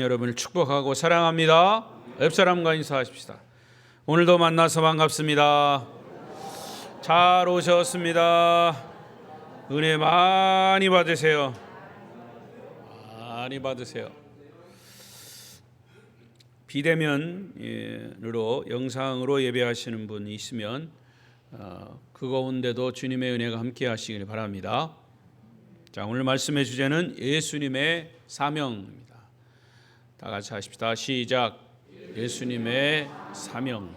여러분을 축복하고 사랑합니다. 옆사람과 인사하십시다. 오늘도 만나서 반갑습니다. 잘 오셨습니다. 은혜 많이 받으세요. 많이 받으세요. 비대면으로 영상으로 예배하시는 분이 있으면 그 가운데도 주님의 은혜가 함께 하시길 바랍니다. 자, 오늘 말씀의 주제는 예수님의 사명입니다. 다 같이 하십시다. 시작. 예수님의 사명.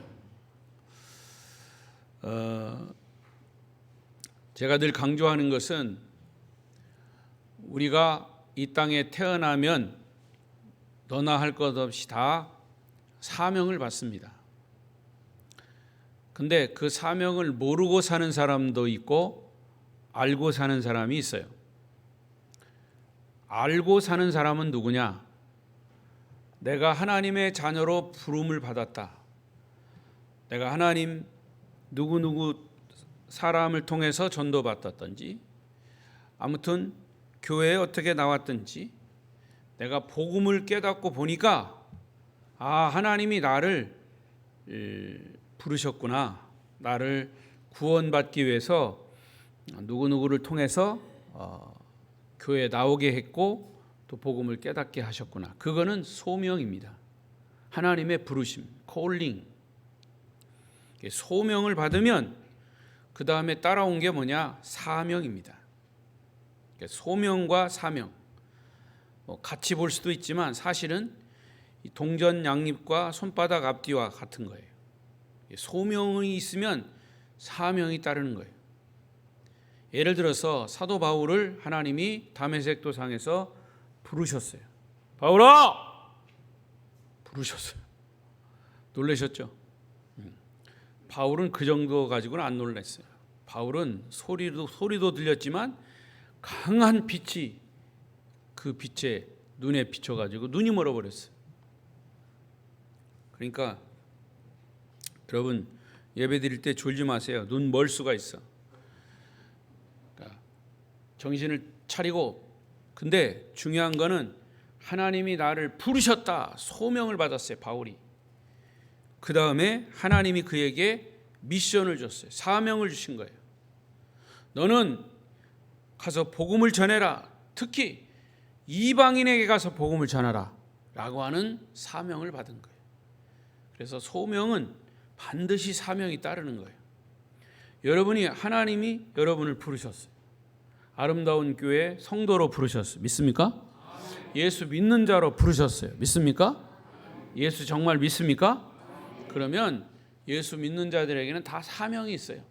제가 늘 강조하는 것은 우리가 이 땅에 태어나면 너나 할 것 없이 다 사명을 받습니다. 근데 그 사명을 모르고 사는 사람도 있고 알고 사는 사람이 있어요. 알고 사는 사람은 누구냐? 내가 하나님의 자녀로 부름을 받았다. 내가 하나님 누구누구 사람을 통해서 전도받았든지 아무튼 교회에 어떻게 나왔든지 내가 복음을 깨닫고 보니까 하나님이 나를 부르셨구나. 나를 구원받기 위해서 누구누구를 통해서 교회에 나오게 했고 또 복음을 깨닫게 하셨구나. 그거는 소명입니다. 하나님의 부르심, 콜링. 소명을 받으면 그 다음에 따라온 게 뭐냐? 사명입니다. 소명과 사명 같이 볼 수도 있지만 사실은 동전 양립과 손바닥 앞뒤와 같은 거예요. 소명이 있으면 사명이 따르는 거예요. 예를 들어서 사도 바울을 하나님이 다메섹 도상에서 부르셨어요. 바울아! 부르셨어요. 놀라셨죠? 바울은 그 정도 가지고는 안 놀랐어요. 바울은 소리도 들렸지만 강한 빛이 그 빛에 눈에 비춰가지고 눈이 멀어버렸어요. 그러니까 여러분 예배 드릴 때 졸지 마세요. 눈 멀 수가 있어. 그러니까 정신을 차리고, 근데 중요한 거는 하나님이 나를 부르셨다. 소명을 받았어요. 바울이. 그 다음에 하나님이 그에게 미션을 줬어요. 사명을 주신 거예요. 너는 가서 복음을 전해라. 특히 이방인에게 가서 복음을 전하라 라고 하는 사명을 받은 거예요. 그래서 소명은 반드시 사명이 따르는 거예요. 여러분이 하나님이 여러분을 부르셨어요. 아름다운 교회 성도로 부르셨어요. 믿습니까? 예수 믿는 자로 부르셨어요. 믿습니까? 예수 정말 믿습니까? 그러면 예수 믿는 자들에게는 다 사명이 있어요.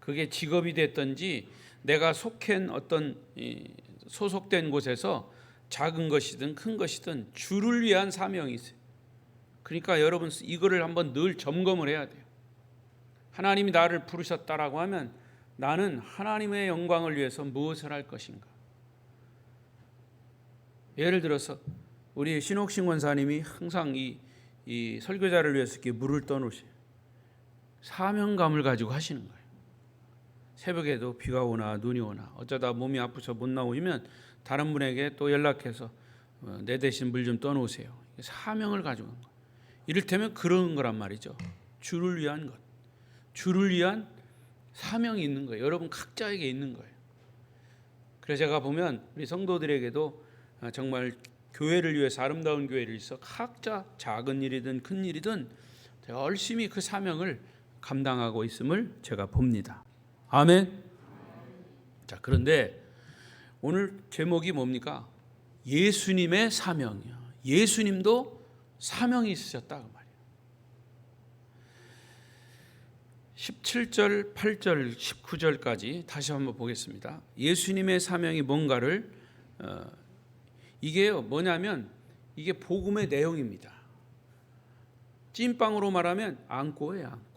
그게 직업이 됐든지 내가 속한 어떤 소속된 곳에서 작은 것이든 큰 것이든 주를 위한 사명이 있어요. 그러니까 여러분 이거를 한번 늘 점검을 해야 돼요. 하나님이 나를 부르셨다라고 하면 나는 하나님의 영광을 위해서 무엇을 할 것인가? 예를 들어서 우리 신옥신 권사님이 항상 이 설교자를 위해서 이렇게 물을 떠놓으세요. 사명감을 가지고 하시는 거예요. 새벽에도 비가 오나 눈이 오나 어쩌다 몸이 아프셔 못 나오시면 다른 분에게 또 연락해서 내 대신 물 좀 떠놓으세요. 사명을 가지고 한 거예요. 이를테면 그런 거란 말이죠. 주를 위한 것, 주를 위한 사명이 있는 거예요. 여러분 각자에게 있는 거예요. 그래서 제가 보면 우리 성도들에게도 정말 교회를 위해서 아름다운 교회를 위해서 각자 작은 일이든 큰 일이든 열심히 그 사명을 감당하고 있음을 제가 봅니다. 아멘. 자, 그런데 오늘 제목이 뭡니까? 예수님의 사명이요. 예수님도 사명이 있으셨다 그 말이에요. 17절, 8절, 19절까지 다시 한번 보겠습니다. 예수님의 사명이 뭔가를 이게요 뭐냐면 이게 복음의 내용입니다. 찐빵으로 말하면 안고예요. 안고.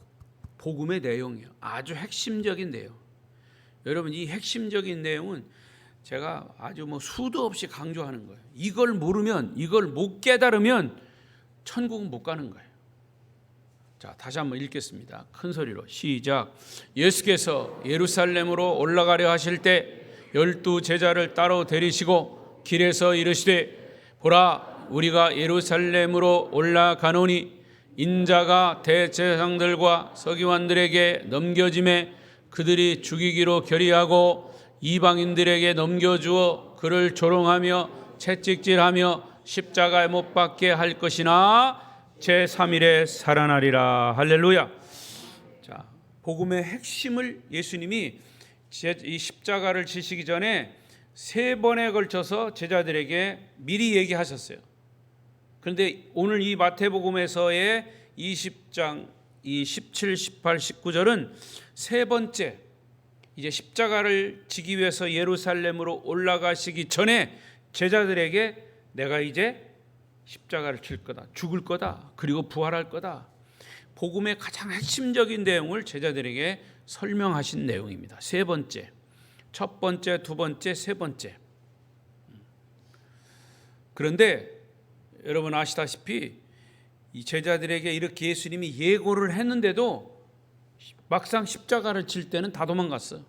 복음의 내용이에요. 아주 핵심적인 내용. 여러분 이 핵심적인 내용은 제가 아주 수도 없이 강조하는 거예요. 이걸 모르면, 이걸 못 깨달으면 천국은 못 가는 거예요. 자, 다시 한번 읽겠습니다. 큰 소리로 시작. 예수께서 예루살렘으로 올라가려 하실 때 12 제자를 따로 데리시고 길에서 이르시되 보라, 우리가 예루살렘으로 올라가노니 인자가 대제사장들과 서기관들에게 넘겨짐에 그들이 죽이기로 결의하고 이방인들에게 넘겨주어 그를 조롱하며 채찍질하며 십자가에 못 박게 할 것이나 제3일에 살아나리라. 할렐루야. 자, 복음의 핵심을 예수님이 이 십자가를 지시기 전에 3번에 걸쳐서 제자들에게 미리 얘기하셨어요. 그런데 오늘 이 마태복음에서의 20장 이 17, 18, 19절은 세 번째, 이제 십자가를 지기 위해서 예루살렘으로 올라가시기 전에 제자들에게 내가 이제 십자가를 칠 거다, 죽을 거다, 그리고 부활할 거다. 복음의 가장 핵심적인 내용을 제자들에게 설명하신 내용입니다. 세 번째, 첫 번째, 두 번째, 세 번째. 그런데 여러분 아시다시피 이 제자들에게 이렇게 예수님이 예고를 했는데도 막상 십자가를 칠 때는 다 도망갔어.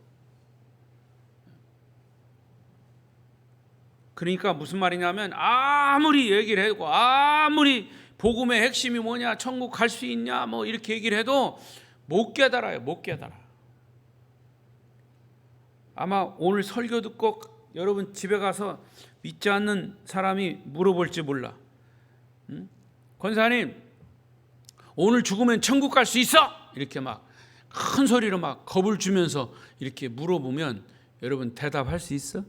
그러니까 무슨 말이냐면 아무리 얘기를 해도 아무리 복음의 핵심이 뭐냐, 천국 갈 수 있냐, 뭐 이렇게 얘기를 해도 못 깨달아요. 못 깨달아. 아마 오늘 설교 듣고 여러분 집에 가서 믿지 않는 사람이 물어볼지 몰라. 권사님, 오늘 죽으면 천국 갈 수 있어? 이렇게 막 큰 소리로 막 겁을 주면서 이렇게 물어보면 여러분 대답할 수 있어?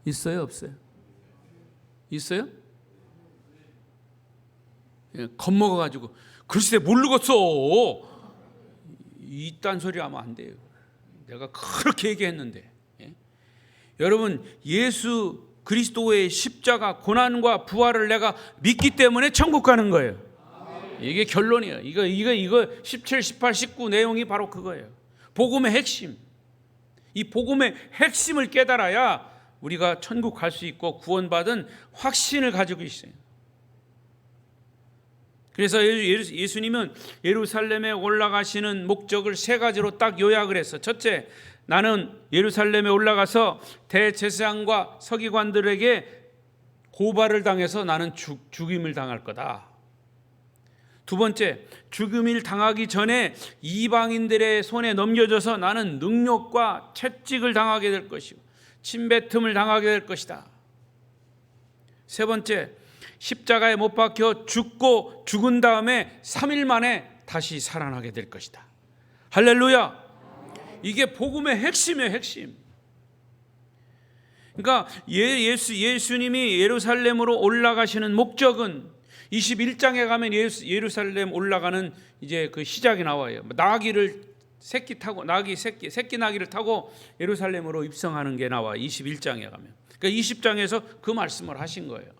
있어요? 없어요? 있어요? 예, 겁먹어가지고 글쎄 모르겠어. 이딴 소리 하면 안 돼요. 내가 그렇게 얘기했는데. 예? 여러분 예수 그리스도의 십자가 고난과 부활을 내가 믿기 때문에 천국 가는 거예요. 이게 결론이에요. 이거 17, 18, 19 내용이 바로 그거예요. 복음의 핵심. 이 복음의 핵심을 깨달아야 우리가 천국 갈 수 있고 구원받은 확신을 가지고 있어요. 그래서 예수님은 예루살렘에 올라가시는 목적을 세 가지로 딱 요약을 했어. 첫째, 나는 예루살렘에 올라가서 대제사장과 서기관들에게 고발을 당해서 나는 죽임을 당할 거다. 두 번째, 죽임을 당하기 전에 이방인들의 손에 넘겨져서 나는 능욕과 채찍을 당하게 될 것이고 침뱉음을 당하게 될 것이다. 세 번째, 십자가에 못 박혀 죽고 죽은 다음에 3일 만에 다시 살아나게 될 것이다. 할렐루야. 이게 복음의 핵심이에요. 핵심. 그러니까 예수님이 예루살렘으로 올라가시는 목적은 21장에 가면 예루살렘 올라가는 이제 그 시작이 나와요. 나귀를 새끼 타고 새끼 나귀를 타고 예루살렘으로 입성하는 게 나와. 21장에 가면. 그러니까 20장에서 그 말씀을 하신 거예요.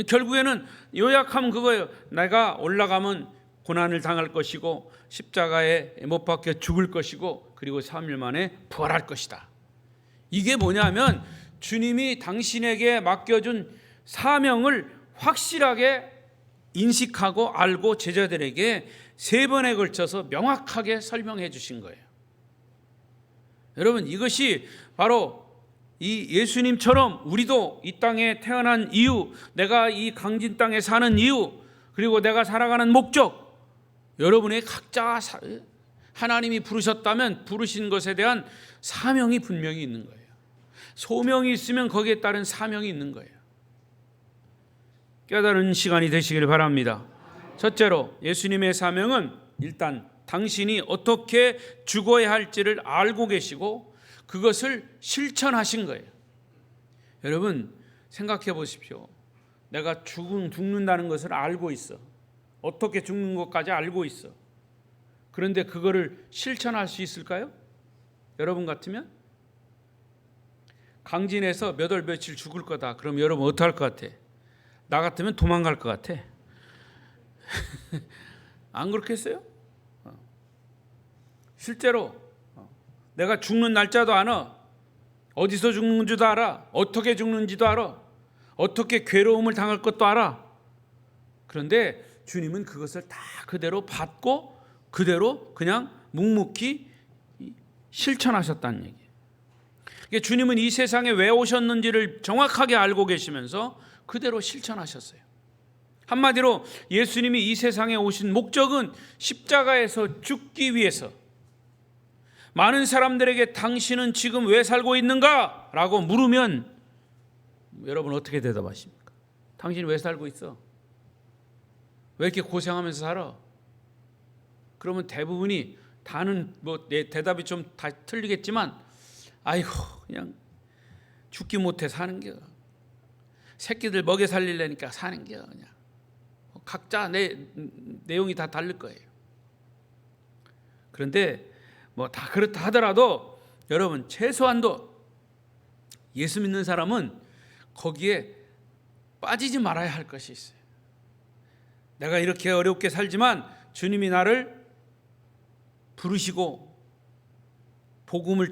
결국에는 요약하면 그거예요. 내가 올라가면 고난을 당할 것이고 십자가에 못 박혀 죽을 것이고 그리고 3일 만에 부활할 것이다. 이게 뭐냐면 주님이 당신에게 맡겨준 사명을 확실하게 인식하고 알고 제자들에게 3번에 걸쳐서 명확하게 설명해 주신 거예요. 여러분 이것이 바로 이 예수님처럼 우리도 이 땅에 태어난 이유, 내가 이 강진 땅에 사는 이유, 그리고 내가 살아가는 목적, 여러분의 각자 하나님이 부르셨다면 부르신 것에 대한 사명이 분명히 있는 거예요. 소명이 있으면 거기에 따른 사명이 있는 거예요. 깨달은 시간이 되시길 바랍니다. 첫째로 예수님의 사명은 일단 당신이 어떻게 죽어야 할지를 알고 계시고 그것을 실천하신 거예요. 여러분 생각해 보십시오. 내가 죽는다는 것을 알고 있어. 어떻게 죽는 것까지 알고 있어. 그런데 그거를 실천할 수 있을까요? 여러분 같으면? 강진에서 몇 월 며칠 죽을 거다. 그럼 여러분 어떡할 것 같아? 나 같으면 도망갈 것 같아. 안 그렇겠어요? 실제로 내가 죽는 날짜도 알아. 어디서 죽는지도 알아. 어떻게 죽는지도 알아. 어떻게 괴로움을 당할 것도 알아. 그런데 주님은 그것을 다 그대로 받고 그대로 그냥 묵묵히 실천하셨다는 얘기예요. 주님은 이 세상에 왜 오셨는지를 정확하게 알고 계시면서 그대로 실천하셨어요. 한마디로 예수님이 이 세상에 오신 목적은 십자가에서 죽기 위해서, 많은 사람들에게 당신은 지금 왜 살고 있는가? 라고 물으면 여러분 어떻게 대답하십니까? 당신이 왜 살고 있어? 왜 이렇게 고생하면서 살아? 그러면 대부분이 다는 내 대답이 좀 다 틀리겠지만, 아이고 그냥 죽기 못해 사는 겨. 새끼들 먹여 살리려니까 사는 겨. 그냥 각자 내용이 다 다를 거예요. 그런데 다 그렇다 하더라도 여러분 최소한도 예수 믿는 사람은 거기에 빠지지 말아야 할 것이 있어요. 내가 이렇게 어렵게 살지만 주님이 나를 부르시고 복음을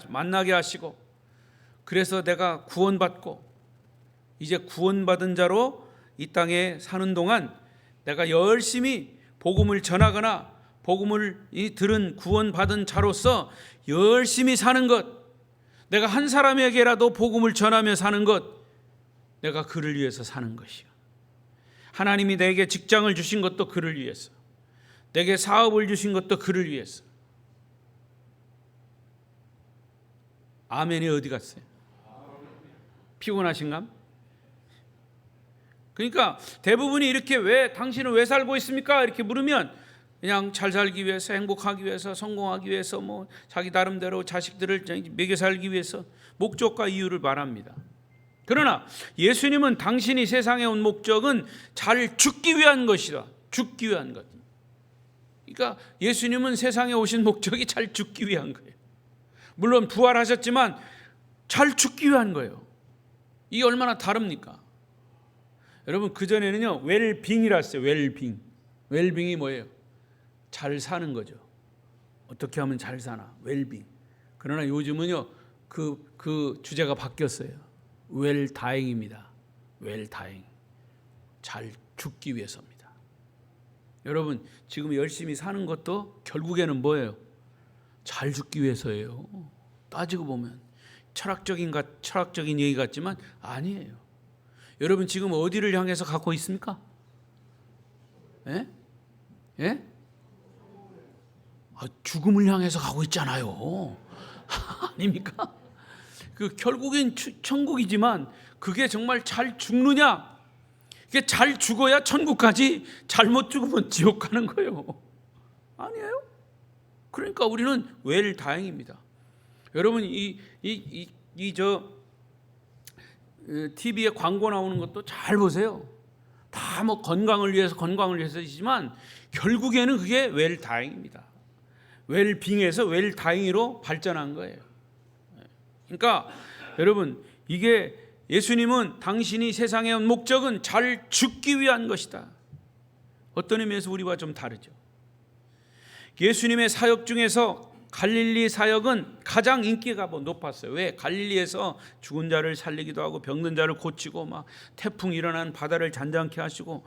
만나게 하시고, 그래서 내가 구원받고 이제 구원받은 자로 이 땅에 사는 동안 내가 열심히 복음을 전하거나 복음을 들은 구원받은 자로서 열심히 사는 것, 내가 한 사람에게라도 복음을 전하며 사는 것, 내가 그를 위해서 사는 것이요. 하나님이 내게 직장을 주신 것도 그를 위해서, 내게 사업을 주신 것도 그를 위해서. 아멘이 어디 갔어요? 피곤하신가? 그러니까 대부분이 이렇게 당신은 왜 살고 있습니까? 이렇게 물으면 그냥 잘 살기 위해서, 행복하기 위해서, 성공하기 위해서, 자기 나름대로 자식들을 먹여 살기 위해서 목적과 이유를 말합니다. 그러나 예수님은 당신이 세상에 온 목적은 잘 죽기 위한 것이다. 죽기 위한 것. 그러니까 예수님은 세상에 오신 목적이 잘 죽기 위한 거예요. 물론 부활하셨지만 잘 죽기 위한 거예요. 이게 얼마나 다릅니까? 여러분 그전에는요 웰빙이라 했어요. 웰빙. 웰빙이 뭐예요? 잘 사는 거죠. 어떻게 하면 잘 사나? 웰빙. 그러나 요즘은요 그 주제가 바뀌었어요. 웰다잉입니다. 웰다잉. 잘 죽기 위해서입니다. 여러분 지금 열심히 사는 것도 결국에는 뭐예요? 잘 죽기 위해서예요. 따지고 보면 철학적인 얘기 같지만 아니에요. 여러분 지금 어디를 향해서 갖고 있습니까? 예? 예? 죽음을 향해서 가고 있잖아요. 아닙니까? 결국엔 천국이지만 그게 정말 잘 죽느냐? 이게 잘 죽어야 천국 가지, 잘못 죽으면 지옥 가는 거예요. 아니에요? 그러니까 우리는 웰다행입니다. 여러분 TV에 광고 나오는 것도 잘 보세요. 다 건강을 위해서이지만 결국에는 그게 웰다행입니다. 웰빙에서 웰다행으로 발전한 거예요. 그러니까 여러분 이게 예수님은 당신이 세상에 온 목적은 잘 죽기 위한 것이다. 어떤 의미에서 우리와 좀 다르죠. 예수님의 사역 중에서 갈릴리 사역은 가장 인기가 높았어요. 왜? 갈릴리에서 죽은 자를 살리기도 하고 병든 자를 고치고 태풍 일어난 바다를 잔잔케 하시고,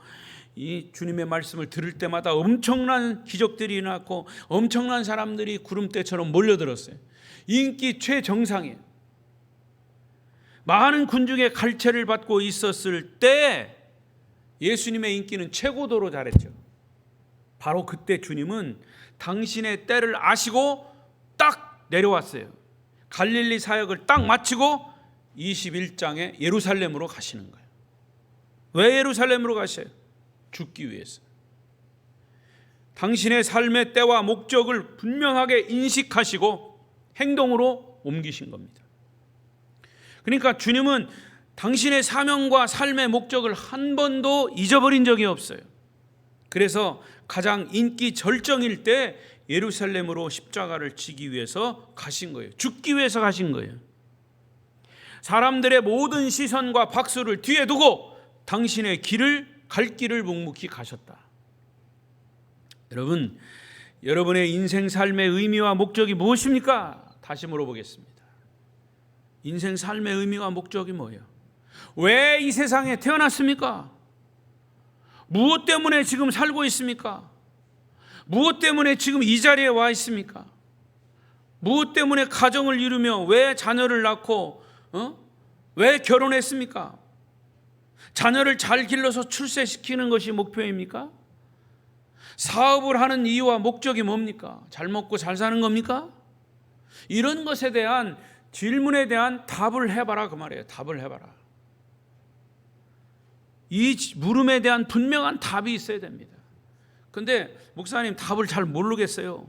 이 주님의 말씀을 들을 때마다 엄청난 기적들이 일어났고 엄청난 사람들이 구름대처럼 몰려들었어요. 인기 최정상이에요. 많은 군중의 갈채를 받고 있었을 때 예수님의 인기는 최고도로 잘했죠. 바로 그때 주님은 당신의 때를 아시고 딱 내려왔어요. 갈릴리 사역을 딱 마치고 21장에 예루살렘으로 가시는 거예요. 왜 예루살렘으로 가셔요? 죽기 위해서. 당신의 삶의 때와 목적을 분명하게 인식하시고 행동으로 옮기신 겁니다. 그러니까 주님은 당신의 사명과 삶의 목적을 한 번도 잊어버린 적이 없어요. 그래서 가장 인기 절정일 때 예루살렘으로 십자가를 지기 위해서 가신 거예요. 죽기 위해서 가신 거예요. 사람들의 모든 시선과 박수를 뒤에 두고 당신의 갈 길을 묵묵히 가셨다. 여러분, 여러분의 인생 삶의 의미와 목적이 무엇입니까? 다시 물어보겠습니다. 인생 삶의 의미와 목적이 뭐예요? 왜 이 세상에 태어났습니까? 무엇 때문에 지금 살고 있습니까? 무엇 때문에 지금 이 자리에 와 있습니까? 무엇 때문에 가정을 이루며 왜 자녀를 낳고 왜 결혼했습니까? 자녀를 잘 길러서 출세시키는 것이 목표입니까? 사업을 하는 이유와 목적이 뭡니까? 잘 먹고 잘 사는 겁니까? 이런 것에 대한 질문에 대한 답을 해봐라 그 말이에요. 답을 해봐라. 이 물음에 대한 분명한 답이 있어야 됩니다. 근데 목사님 답을 잘 모르겠어요.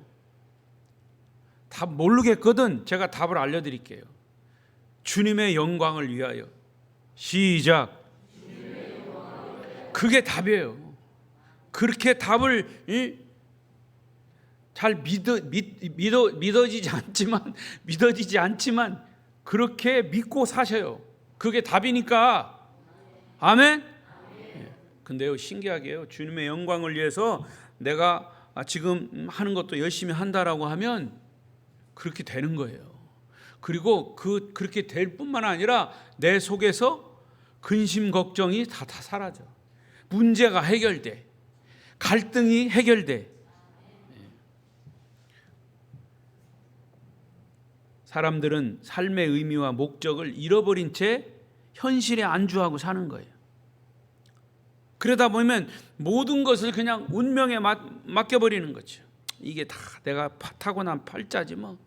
답 모르겠거든. 제가 답을 알려드릴게요. 주님의 영광을 위하여. 시작. 그게 답이에요. 그렇게 답을 잘 믿어지지 않지만 그렇게 믿고 사셔요. 그게 답이니까. 아멘. 근데요, 신기하게요, 주님의 영광을 위해서 내가 지금 하는 것도 열심히 한다라고 하면 그렇게 되는 거예요. 그리고 그렇게 될 뿐만 아니라 내 속에서 근심 걱정이 다 사라져. 문제가 해결돼. 갈등이 해결돼. 사람들은 삶의 의미와 목적을 잃어버린 채 현실에 안주하고 사는 거예요. 그러다 보면 모든 것을 그냥 운명에 맡겨버리는 거죠. 이게 다 내가 타고난 팔자지 뭐.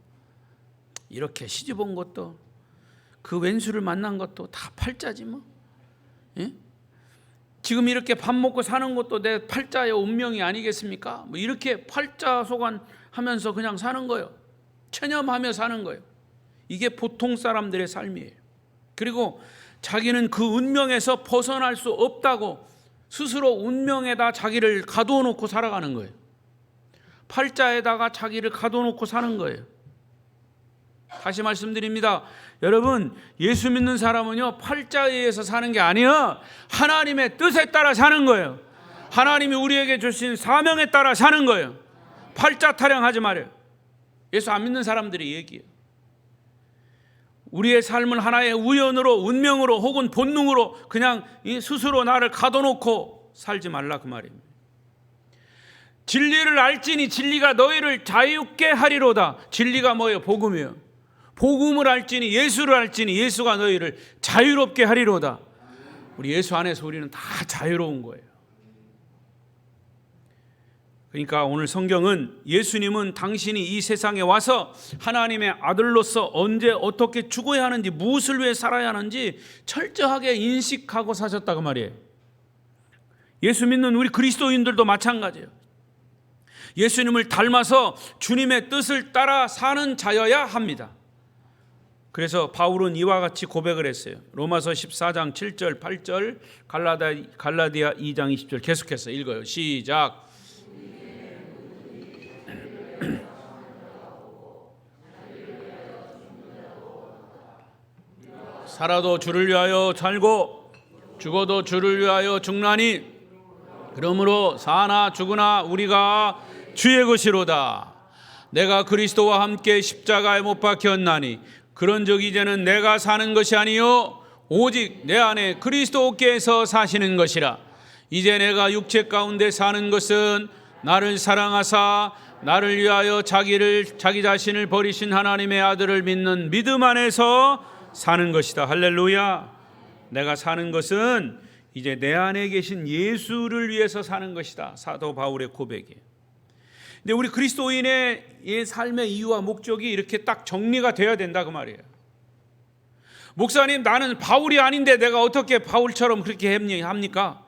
이렇게 시집 온 것도 그 왼수를 만난 것도 다 팔자지 뭐. 예? 지금 이렇게 밥 먹고 사는 것도 내 팔자의 운명이 아니겠습니까? 뭐 이렇게 팔자소관하면서 그냥 사는 거예요. 체념하며 사는 거예요. 이게 보통 사람들의 삶이에요. 그리고 자기는 그 운명에서 벗어날 수 없다고 스스로 운명에다 자기를 가둬놓고 살아가는 거예요. 팔자에다가 자기를 가둬놓고 사는 거예요. 다시 말씀드립니다. 여러분, 예수 믿는 사람은요, 팔자에 의해서 사는 게 아니에요. 하나님의 뜻에 따라 사는 거예요. 하나님이 우리에게 주신 사명에 따라 사는 거예요. 팔자 타령하지 말아요. 예수 안 믿는 사람들이 얘기해요. 우리의 삶은 하나의 우연으로, 운명으로 혹은 본능으로 그냥 스스로 나를 가둬놓고 살지 말라 그 말입니다. 진리를 알지니 진리가 너희를 자유케 하리로다. 진리가 뭐예요? 복음이에요. 복음을 알지니, 예수를 알지니 예수가 너희를 자유롭게 하리로다. 우리 예수 안에서 우리는 다 자유로운 거예요. 그러니까 오늘 성경은 예수님은 당신이 이 세상에 와서 하나님의 아들로서 언제 어떻게 죽어야 하는지, 무엇을 위해 살아야 하는지 철저하게 인식하고 사셨다고 말이에요. 예수 믿는 우리 그리스도인들도 마찬가지예요. 예수님을 닮아서 주님의 뜻을 따라 사는 자여야 합니다. 그래서 바울은 이와 같이 고백을 했어요. 로마서 14장 7절 8절, 갈라디아 2장 20절 계속해서 읽어요. 시작. 살아도 주를 위하여 살고 죽어도 주를 위하여 죽나니 그러므로 사나 죽으나 우리가 주의 것이로다. 내가 그리스도와 함께 십자가에 못 박혔나니 그런즉 이제는 내가 사는 것이 아니요 오직 내 안에 그리스도께서 사시는 것이라. 이제 내가 육체 가운데 사는 것은 나를 사랑하사 나를 위하여 자기 자신을 버리신 하나님의 아들을 믿는 믿음 안에서 사는 것이다. 할렐루야. 내가 사는 것은 이제 내 안에 계신 예수를 위해서 사는 것이다. 사도 바울의 고백이에요. 근데 우리 그리스도인의 이 삶의 이유와 목적이 이렇게 딱 정리가 돼야 된다 그 말이에요. 목사님, 나는 바울이 아닌데 내가 어떻게 바울처럼 그렇게 합니까?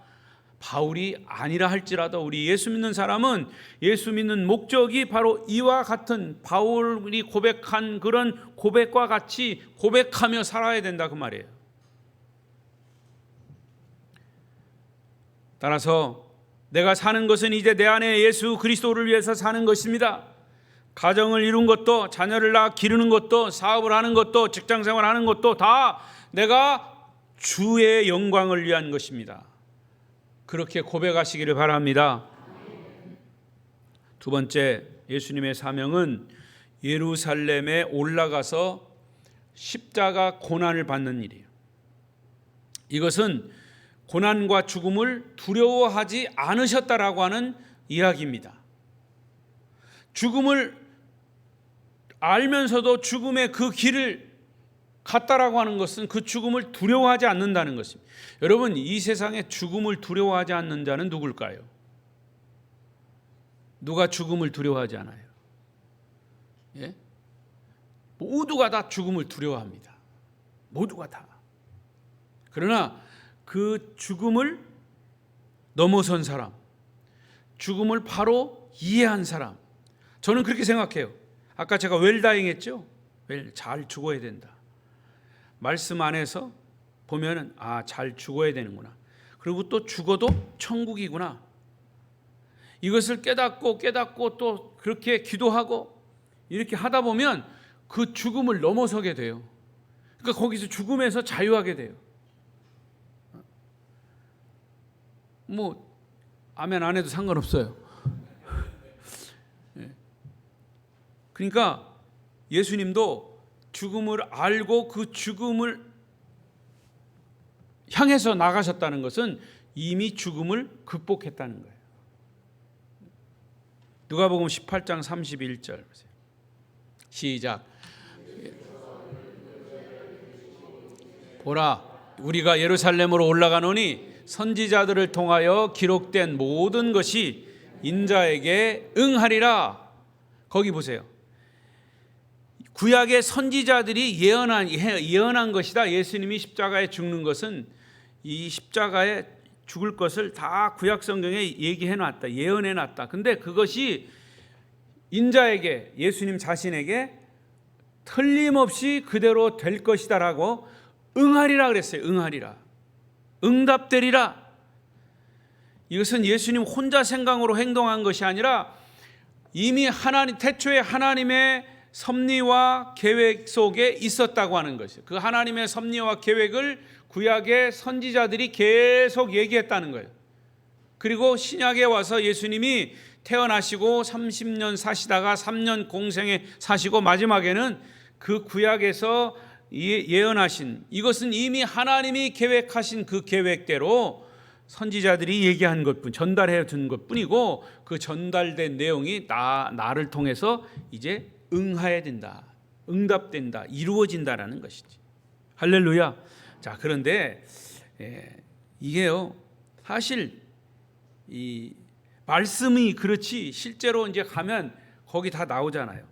바울이 아니라 할지라도 우리 예수 믿는 사람은 예수 믿는 목적이 바로 이와 같은 바울이 고백한 그런 고백과 같이 고백하며 살아야 된다 그 말이에요. 따라서 내가 사는 것은 이제 내 안에 예수 그리스도를 위해서 사는 것입니다. 가정을 이룬 것도, 자녀를 낳아 기르는 것도, 사업을 하는 것도, 직장생활 하는 것도 다 내가 주의 영광을 위한 것입니다. 그렇게 고백하시기를 바랍니다. 두 번째, 예수님의 사명은 예루살렘에 올라가서 십자가 고난을 받는 일이에요. 이것은 고난과 죽음을 두려워하지 않으셨다라고 하는 이야기입니다. 죽음을 알면서도 죽음의 그 길을 갔다라고 하는 것은 그 죽음을 두려워하지 않는다는 것입니다. 여러분, 이 세상에 죽음을 두려워하지 않는 자는 누굴까요? 누가 죽음을 두려워하지 않아요? 예? 모두가 다 죽음을 두려워합니다. 모두가 다. 그러나 그 죽음을 넘어선 사람, 죽음을 바로 이해한 사람, 저는 그렇게 생각해요. 아까 제가 웰다잉 했죠? 잘 죽어야 된다. 말씀 안에서 보면은 잘 죽어야 되는구나. 그리고 또 죽어도 천국이구나. 이것을 깨닫고 또 그렇게 기도하고 이렇게 하다 보면 그 죽음을 넘어서게 돼요. 그러니까 거기서 죽음에서 자유하게 돼요. 뭐 아멘 안 해도 상관없어요. 그러니까 예수님도 죽음을 알고 그 죽음을 향해서 나가셨다는 것은 이미 죽음을 극복했다는 거예요. 누가복음 18장 31절 보세요. 시작. 보라, 우리가 예루살렘으로 올라가노니 선지자들을 통하여 기록된 모든 것이 인자에게 응하리라. 거기 보세요. 구약의 선지자들이 예언한 것이다. 예수님이 십자가에 죽는 것은 이 십자가에 죽을 것을 다 구약 성경에 얘기해 놨다. 예언해 놨다. 근데 그것이 인자에게, 예수님 자신에게 틀림없이 그대로 될 것이다라고 응하리라 그랬어요. 응하리라. 응답되리라. 이것은 예수님 혼자 생각으로 행동한 것이 아니라 이미 태초에 하나님의 섭리와 계획 속에 있었다고 하는 것이에요. 그 하나님의 섭리와 계획을 구약의 선지자들이 계속 얘기했다는 거예요. 그리고 신약에 와서 예수님이 태어나시고 30년 사시다가 3년 공생에 사시고 마지막에는 그 구약에서 예언하신, 이것은 이미 하나님이 계획하신 그 계획대로 선지자들이 얘기한 것뿐, 전달해 준 것뿐이고, 그 전달된 내용이 나를 통해서 이제 응해야 된다, 응답된다, 이루어진다라는 것이지. 할렐루야. 자, 그런데 이게요, 사실 이 말씀이 그렇지 실제로 이제 가면 거기 다 나오잖아요.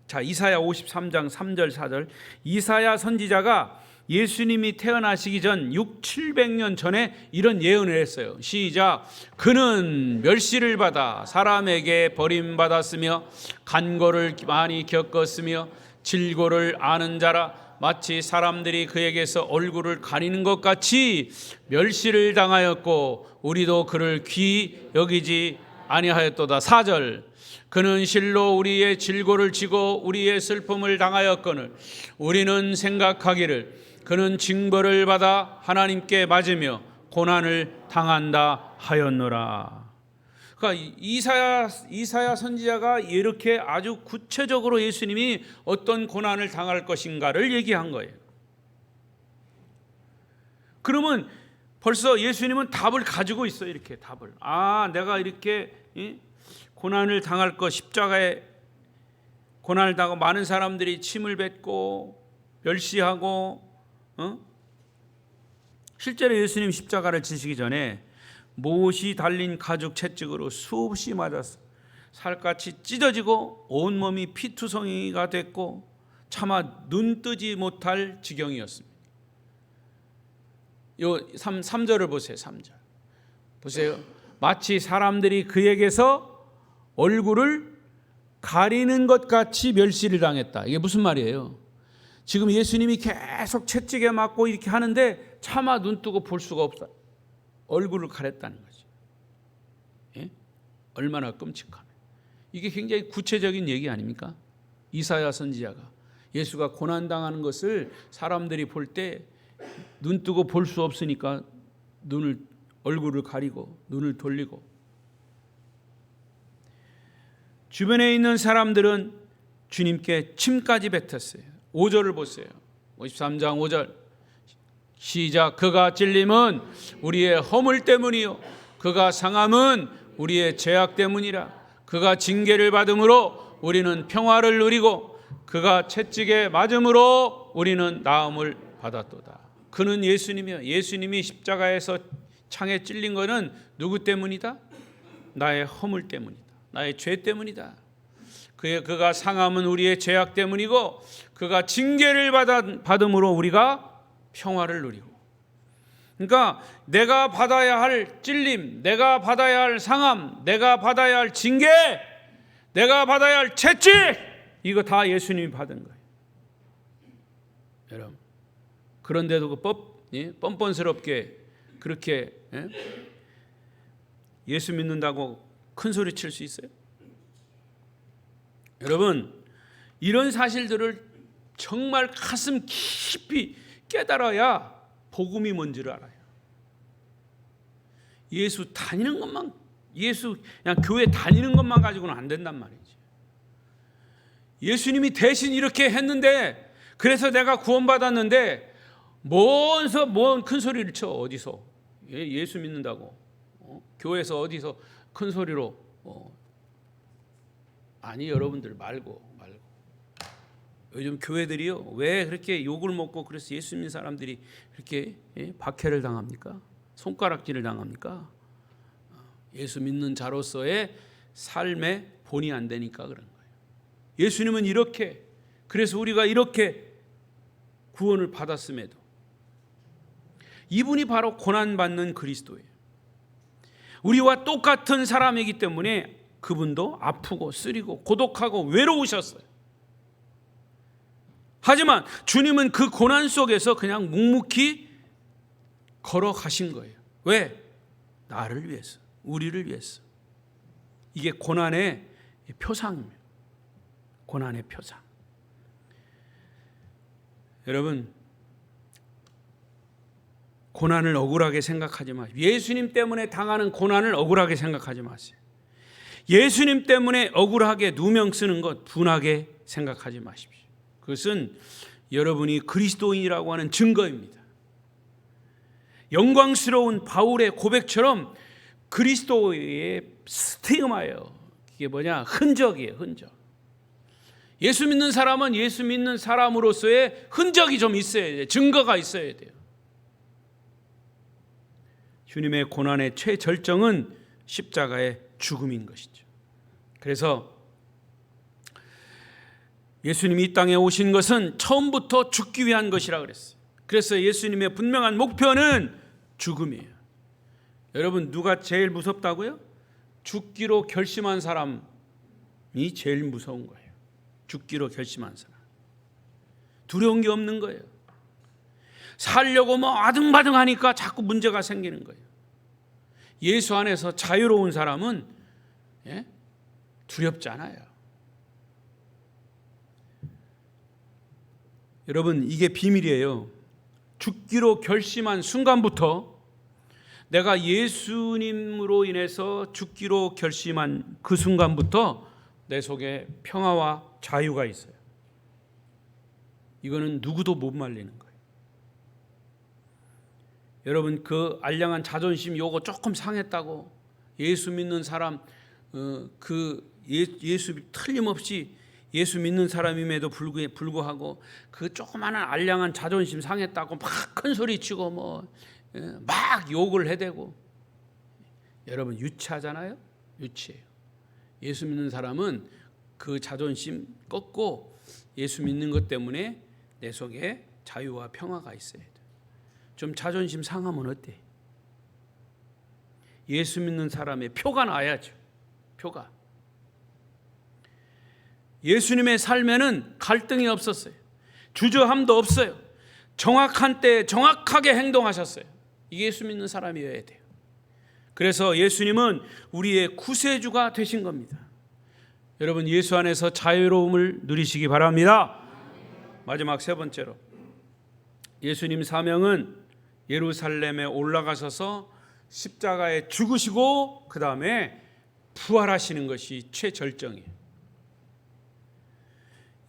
자, 이사야 53장 3절 4절. 이사야 선지자가 예수님이 태어나시기 전 600~700년 전에 이런 예언을 했어요. 시작. 그는 멸시를 받아 사람에게 버림받았으며 간고를 많이 겪었으며 질고를 아는 자라. 마치 사람들이 그에게서 얼굴을 가리는 것 같이 멸시를 당하였고 우리도 그를 귀히 여기지 아니하였도다. 4절. 그는 실로 우리의 질고를 지고 우리의 슬픔을 당하였거늘 우리는 생각하기를 그는 징벌을 받아 하나님께 맞으며 고난을 당한다 하였노라. 그러니까 이사야 선지자가 이렇게 아주 구체적으로 예수님이 어떤 고난을 당할 것인가를 얘기한 거예요. 그러면 벌써 예수님은 답을 가지고 있어요. 이렇게 답을. 내가 이렇게 고난을 당할 것, 십자가에 고난을 당하고 많은 사람들이 침을 뱉고 멸시하고, 실제로 예수님 십자가를 지시기 전에 못이 달린 가죽 채찍으로 수없이 맞았어. 살갗이 찢어지고 온몸이 피투성이가 됐고 차마 눈 뜨지 못할 지경이었습니다. 요 3절을 보세요. 3절 보세요. 마치 사람들이 그에게서 얼굴을 가리는 것 같이 멸시를 당했다. 이게 무슨 말이에요? 지금 예수님이 계속 채찍에 맞고 이렇게 하는데 차마 눈 뜨고 볼 수가 없다. 얼굴을 가렸다는 거죠. 예? 얼마나 끔찍하면. 이게 굉장히 구체적인 얘기 아닙니까? 이사야 선지자가 예수가 고난당하는 것을 사람들이 볼 때 눈 뜨고 볼 수 없으니까 얼굴을 가리고 눈을 돌리고, 주변에 있는 사람들은 주님께 침까지 뱉었어요. 5절을 보세요. 53장 5절 시작. 그가 찔림은 우리의 허물 때문이요 그가 상함은 우리의 죄악 때문이라. 그가 징계를 받음으로 우리는 평화를 누리고 그가 채찍에 맞음으로 우리는 나음을 받았도다. 그는 예수님이요. 예수님이 십자가에서 창에 찔린 것은 누구 때문이다? 나의 허물 때문이다. 나의 죄 때문이다. 그가 상함은 우리의 죄악 때문이고 그가 징계를 받음으로 우리가 평화를 누리고. 그러니까 내가 받아야 할 찔림, 내가 받아야 할 상함, 내가 받아야 할 징계, 내가 받아야 할 채찍, 이거 다 예수님이 받은 거예요. 여러분, 그런데도 뻔뻔스럽게 그렇게 예수 믿는다고 큰 소리 칠 수 있어요? 여러분, 이런 사실들을 정말 가슴 깊이 깨달아야 복음이 뭔지를 알아요. 예수 다니는 것만, 예수 그냥 교회 다니는 것만 가지고는 안 된단 말이지. 예수님이 대신 이렇게 했는데, 그래서 내가 구원받았는데 뭔 큰 소리를 쳐. 어디서 예수 믿는다고 교회에서 어디서 큰 소리로 아니, 여러분들 말고 요즘 교회들이요, 왜 그렇게 욕을 먹고 그래서 예수 믿는 사람들이 그렇게 박해를 당합니까? 손가락질을 당합니까? 예수 믿는 자로서의 삶의 본이 안 되니까 그런 거예요. 예수님은 이렇게, 그래서 우리가 이렇게 구원을 받았음에도 이분이 바로 고난받는 그리스도예요. 우리와 똑같은 사람이기 때문에 그분도 아프고 쓰리고 고독하고 외로우셨어요. 하지만 주님은 그 고난 속에서 그냥 묵묵히 걸어가신 거예요. 왜? 나를 위해서, 우리를 위해서. 이게 고난의 표상입니다. 고난의 표상. 여러분, 고난을 억울하게 생각하지 마세요. 예수님 때문에 당하는 고난을 억울하게 생각하지 마세요. 예수님 때문에 억울하게 누명 쓰는 것 분하게 생각하지 마십시오. 그것은 여러분이 그리스도인이라고 하는 증거입니다. 영광스러운 바울의 고백처럼 그리스도의 스티그마예요. 이게 뭐냐? 흔적이에요. 흔적. 예수 믿는 사람은 예수 믿는 사람으로서의 흔적이 좀 있어야 돼요. 증거가 있어야 돼요. 주님의 고난의 최절정은 십자가의 죽음인 것이죠. 그래서 예수님이 이 땅에 오신 것은 처음부터 죽기 위한 것이라 그랬어요. 그래서 예수님의 분명한 목표는 죽음이에요. 여러분, 누가 제일 무섭다고요? 죽기로 결심한 사람이 제일 무서운 거예요. 죽기로 결심한 사람. 두려운 게 없는 거예요. 살려고 아등바등 하니까 자꾸 문제가 생기는 거예요. 예수 안에서 자유로운 사람은 두렵지 않아요. 여러분, 이게 비밀이에요. 죽기로 결심한 순간부터, 내가 예수님으로 인해서 죽기로 결심한 그 순간부터 내 속에 평화와 자유가 있어요. 이거는 누구도 못 말리는 거예요. 여러분, 그 알량한 자존심 요거 조금 상했다고 예수 믿는 사람, 예수 틀림없이 예수 믿는 사람임에도 불구하고 그 조그마한 알량한 자존심 상했다고 막 큰 소리 치고 막 욕을 해대고, 여러분 유치하잖아요. 유치해요. 예수 믿는 사람은 그 자존심 꺾고 예수 믿는 것 때문에 내 속에 자유와 평화가 있어야 돼. 좀 자존심 상하면 어때? 예수 믿는 사람의 표가 나야죠. 표가. 예수님의 삶에는 갈등이 없었어요. 주저함도 없어요. 정확한 때에 정확하게 행동하셨어요. 이게 예수 믿는 사람이어야 돼요. 그래서 예수님은 우리의 구세주가 되신 겁니다. 여러분, 예수 안에서 자유로움을 누리시기 바랍니다. 마지막 세 번째로, 예수님 사명은 예루살렘에 올라가셔서 십자가에 죽으시고 그 다음에 부활하시는 것이 최절정이에요.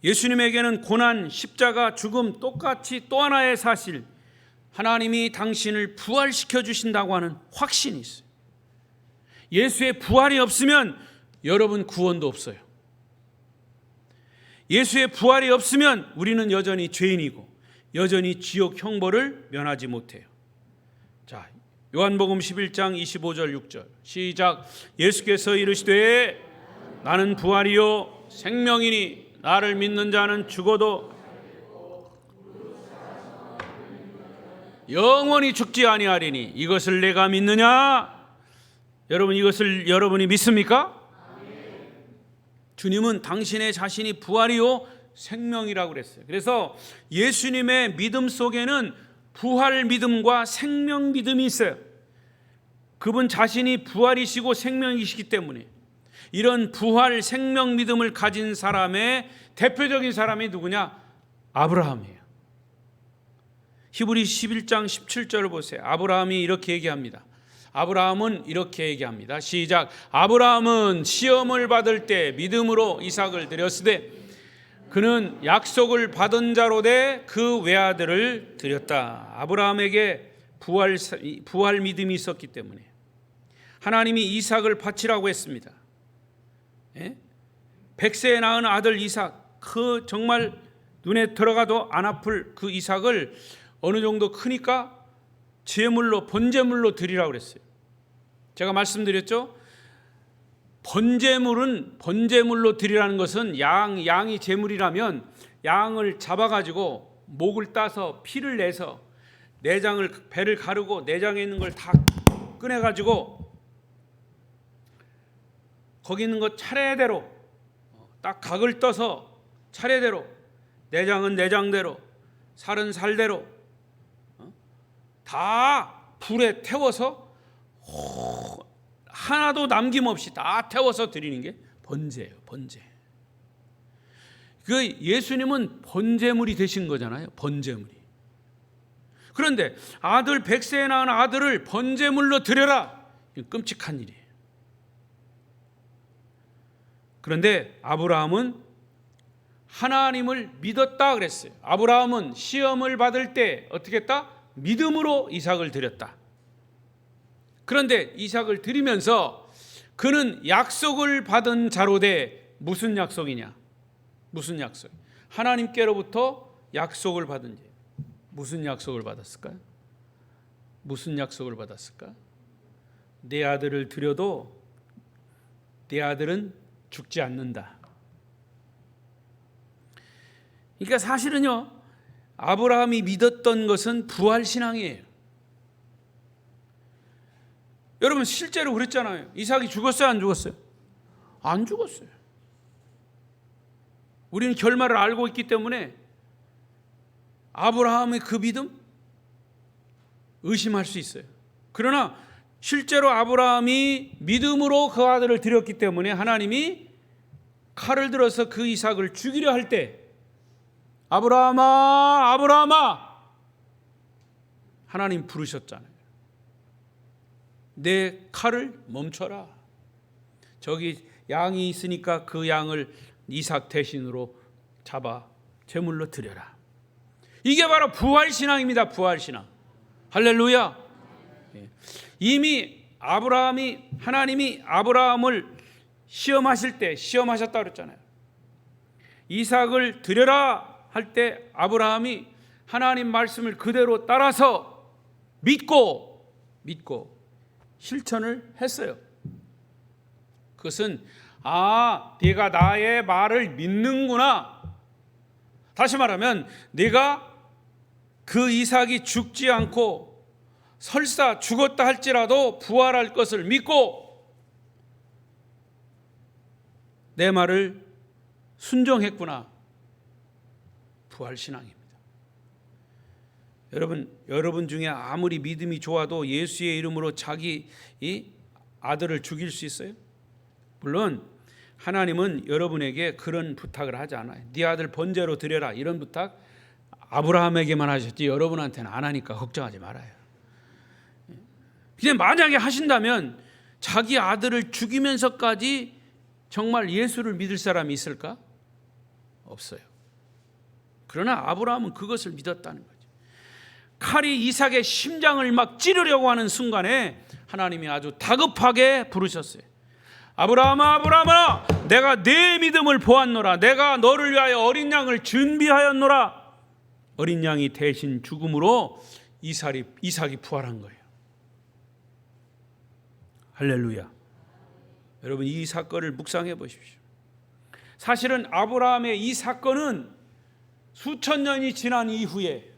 예수님에게는 고난, 십자가, 죽음 똑같이 또 하나의 사실, 하나님이 당신을 부활시켜 주신다고 하는 확신이 있어요. 예수의 부활이 없으면 여러분 구원도 없어요. 예수의 부활이 없으면 우리는 여전히 죄인이고 여전히 지옥 형벌을 면하지 못해요. 자, 요한복음 11장 25절 6절 시작. 예수께서 이르시되 나는 부활이요 생명이니 나를 믿는 자는 죽어도 영원히 죽지 아니하리니 이것을 내가 믿느냐? 여러분, 이것을 여러분이 믿습니까? 주님은 당신의 자신이 부활이요 생명이라고 그랬어요. 그래서 예수님의 믿음 속에는 부활 믿음과 생명 믿음이 있어요. 그분 자신이 부활이시고 생명이시기 때문에 이런 부활 생명 믿음을 가진 사람의 대표적인 사람이 누구냐? 아브라함이에요. 히브리 11장 17절을 보세요. 아브라함이 이렇게 얘기합니다. 아브라함은 이렇게 얘기합니다. 시작. 아브라함은 시험을 받을 때 믿음으로 이삭을 드렸으되 그는 약속을 받은 자로 돼 그 외아들을 드렸다. 아브라함에게 부활 믿음이 있었기 때문에 하나님이 이삭을 바치라고 했습니다. 100세에 낳은 아들 이삭, 그 정말 눈에 들어가도 안 아플 그 이삭을 어느 정도 크니까 제물로, 번제물로 드리라고 그랬어요. 제가 말씀드렸죠? 번제물로 드리라는 것은 양이 제물이라면 양을 잡아가지고 목을 따서 피를 내서 배를 가르고 내장에 있는 걸 다 꺼내가지고 거기 있는 것 차례대로 딱 각을 떠서 차례대로 내장은 내장대로 살은 살대로 다 불에 태워서 하나도 남김없이 다 태워서 드리는 게 번제예요. 번제. 그 예수님은 번제물이 되신 거잖아요. 번제물이. 그런데 아들 100세에 낳은 아들을 번제물로 드려라. 끔찍한 일이에요. 그런데 아브라함은 하나님을 믿었다 그랬어요. 아브라함은 시험을 받을 때 어떻게 했다? 믿음으로 이삭을 드렸다. 그런데 이삭을 드리면서 그는 약속을 받은 자로 돼. 무슨 약속이냐? 무슨 약속? 하나님께로부터 약속을 받은 자. 무슨 약속을 받았을까요? 무슨 약속을 받았을까? 내 아들을 드려도 내 아들은 죽지 않는다. 그러니까 사실은요, 아브라함이 믿었던 것은 부활신앙이에요. 여러분, 실제로 그랬잖아요. 이삭이 죽었어요, 안 죽었어요? 안 죽었어요. 우리는 결말을 알고 있기 때문에 아브라함의 그 믿음 의심할 수 있어요. 그러나 실제로 아브라함이 믿음으로 그 아들을 드렸기 때문에 하나님이 칼을 들어서 그 이삭을 죽이려 할 때 아브라함아, 아브라함아, 하나님 부르셨잖아요. 내 칼을 멈춰라. 저기 양이 있으니까 그 양을 이삭 대신으로 잡아 제물로 드려라. 이게 바로 부활신앙입니다. 부활신앙. 할렐루야. 이미 하나님이 아브라함을 시험하셨다고 그랬잖아요. 이삭을 드려라 할 때 아브라함이 하나님 말씀을 그대로 따라서 믿고 실천을 했어요. 그것은 네가 나의 말을 믿는구나. 다시 말하면 내가 그 이삭이 죽지 않고 설사 죽었다 할지라도 부활할 것을 믿고 내 말을 순종했구나. 부활신앙입니다. 여러분 중에 아무리 믿음이 좋아도 예수의 이름으로 자기 아들을 죽일 수 있어요? 물론 하나님은 여러분에게 그런 부탁을 하지 않아요. 네 아들 번제로 드려라 이런 부탁 아브라함에게만 하셨지 여러분한테는 안 하니까 걱정하지 말아요. 그냥 만약에 하신다면 자기 아들을 죽이면서까지 정말 예수를 믿을 사람이 있을까? 없어요. 그러나 아브라함은 그것을 믿었다는 거죠. 칼이 이삭의 심장을 막 찌르려고 하는 순간에 하나님이 아주 다급하게 부르셨어요. 아브라함아, 아브라함아, 내가 네 믿음을 보았노라. 내가 너를 위하여 어린 양을 준비하였노라. 어린 양이 대신 죽음으로 이삭이 부활한 거예요. 할렐루야. 여러분, 이 사건을 묵상해 보십시오. 사실은 아브라함의 이 사건은 수천 년이 지난 이후에,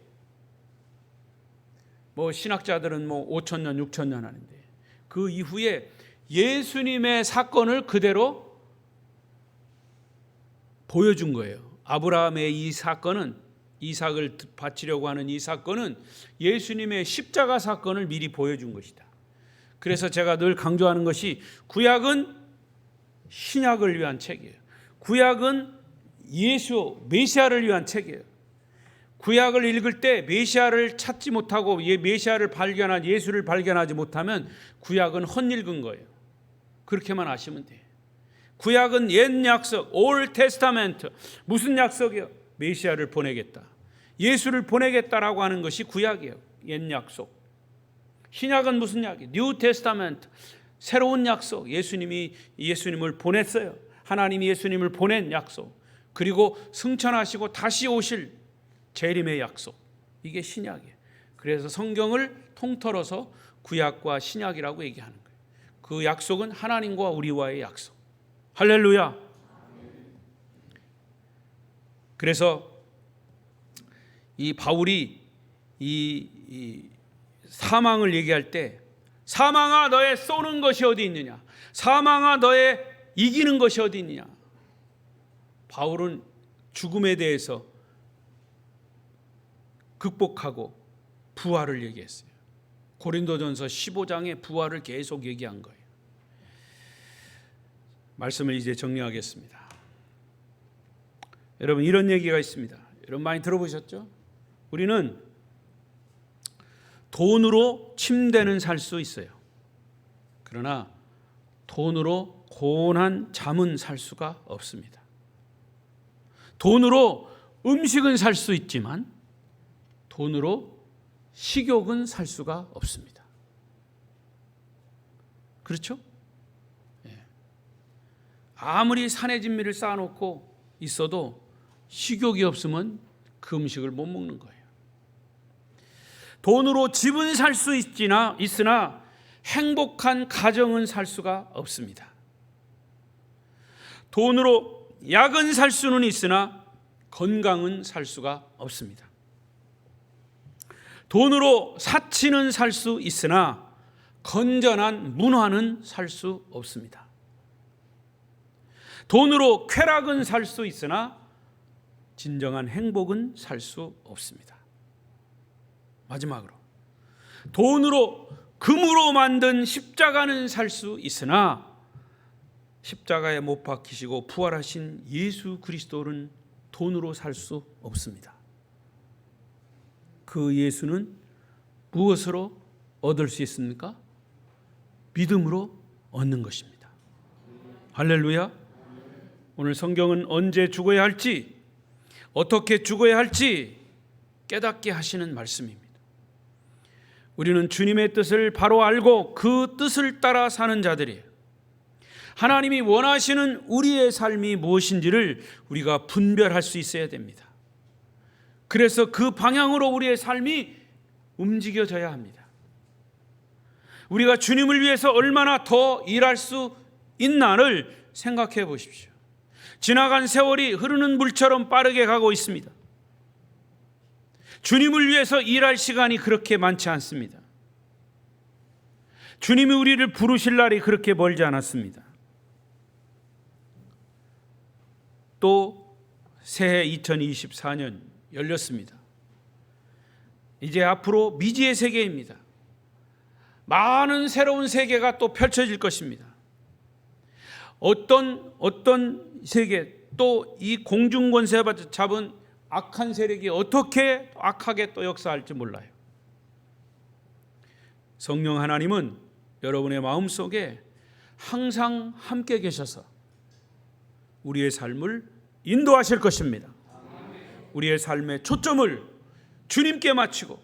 신학자들은 5천 년, 6천 년 하는데, 그 이후에 예수님의 사건을 그대로 보여준 거예요. 아브라함의 이 사건은, 이삭을 바치려고 하는 이 사건은 예수님의 십자가 사건을 미리 보여준 것이다. 그래서 제가 늘 강조하는 것이, 구약은 신약을 위한 책이에요. 구약은 메시아를 위한 책이에요. 구약을 읽을 때 메시아를 찾지 못하고 메시아를 발견한 예수를 발견하지 못하면 구약은 헛읽은 거예요. 그렇게만 아시면 돼요. 구약은 옛 약속, 올 테스타멘트. 무슨 약속이요? 메시아를 보내겠다, 예수를 보내겠다라고 하는 것이 구약이에요. 옛 약속. 신약은 무슨 약이에요? 뉴 테스타멘트, 새로운 약속. 예수님을 보냈어요. 하나님이 예수님을 보낸 약속, 그리고 승천하시고 다시 오실 재림의 약속. 이게 신약이에요. 그래서 성경을 통틀어서 구약과 신약이라고 얘기하는 거예요. 그 약속은 하나님과 우리와의 약속. 할렐루야. 그래서 이 바울이 이 사망을 얘기할 때, 사망아 너의 쏘는 것이 어디 있느냐, 사망아 너의 이기는 것이 어디 있느냐. 바울은 죽음에 대해서 극복하고 부활을 얘기했어요. 고린도전서 15장에 부활을 계속 얘기한 거예요. 말씀을 이제 정리하겠습니다. 여러분, 이런 얘기가 있습니다. 여러분 많이 들어보셨죠? 우리는 돈으로 침대는 살 수 있어요. 그러나 돈으로 고운한 잠은 살 수가 없습니다. 돈으로 음식은 살 수 있지만 돈으로 식욕은 살 수가 없습니다. 그렇죠? 아무리 산의 진미를 쌓아놓고 있어도 식욕이 없으면 그 음식을 못 먹는 거예요. 돈으로 집은 살 수 있으나 행복한 가정은 살 수가 없습니다. 돈으로 약은 살 수는 있으나 건강은 살 수가 없습니다. 돈으로 사치는 살 수 있으나 건전한 문화는 살 수 없습니다. 돈으로 쾌락은 살 수 있으나 진정한 행복은 살 수 없습니다. 마지막으로, 돈으로, 금으로 만든 십자가는 살 수 있으나 십자가에 못 박히시고 부활하신 예수 그리스도는 돈으로 살 수 없습니다. 그 예수는 무엇으로 얻을 수 있습니까? 믿음으로 얻는 것입니다. 할렐루야. 오늘 성경은 언제 죽어야 할지, 어떻게 죽어야 할지 깨닫게 하시는 말씀입니다. 우리는 주님의 뜻을 바로 알고 그 뜻을 따라 사는 자들이에요. 하나님이 원하시는 우리의 삶이 무엇인지를 우리가 분별할 수 있어야 됩니다. 그래서 그 방향으로 우리의 삶이 움직여져야 합니다. 우리가 주님을 위해서 얼마나 더 일할 수 있나를 생각해 보십시오. 지나간 세월이 흐르는 물처럼 빠르게 가고 있습니다. 주님을 위해서 일할 시간이 그렇게 많지 않습니다. 주님이 우리를 부르실 날이 그렇게 멀지 않았습니다. 또 새해 2024년 열렸습니다. 이제 앞으로 미지의 세계입니다. 많은 새로운 세계가 또 펼쳐질 것입니다. 어떤 세계, 또 이 공중권세 잡은 악한 세력이 어떻게 악하게 또 역사할지 몰라요. 성령 하나님은 여러분의 마음속에 항상 함께 계셔서 우리의 삶을 인도하실 것입니다. 우리의 삶의 초점을 주님께 맞추고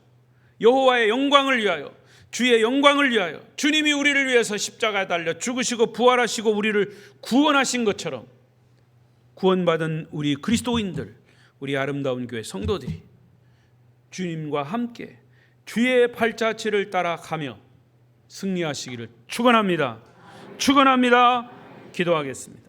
여호와의 영광을 위하여, 주의 영광을 위하여 주님이 우리를 위해서 십자가에 달려 죽으시고 부활하시고 우리를 구원하신 것처럼 구원받은 우리 그리스도인들, 우리 아름다운 교회 성도들이 주님과 함께 주의 발자취를 따라가며 승리하시기를 축원합니다. 축원합니다. 기도하겠습니다.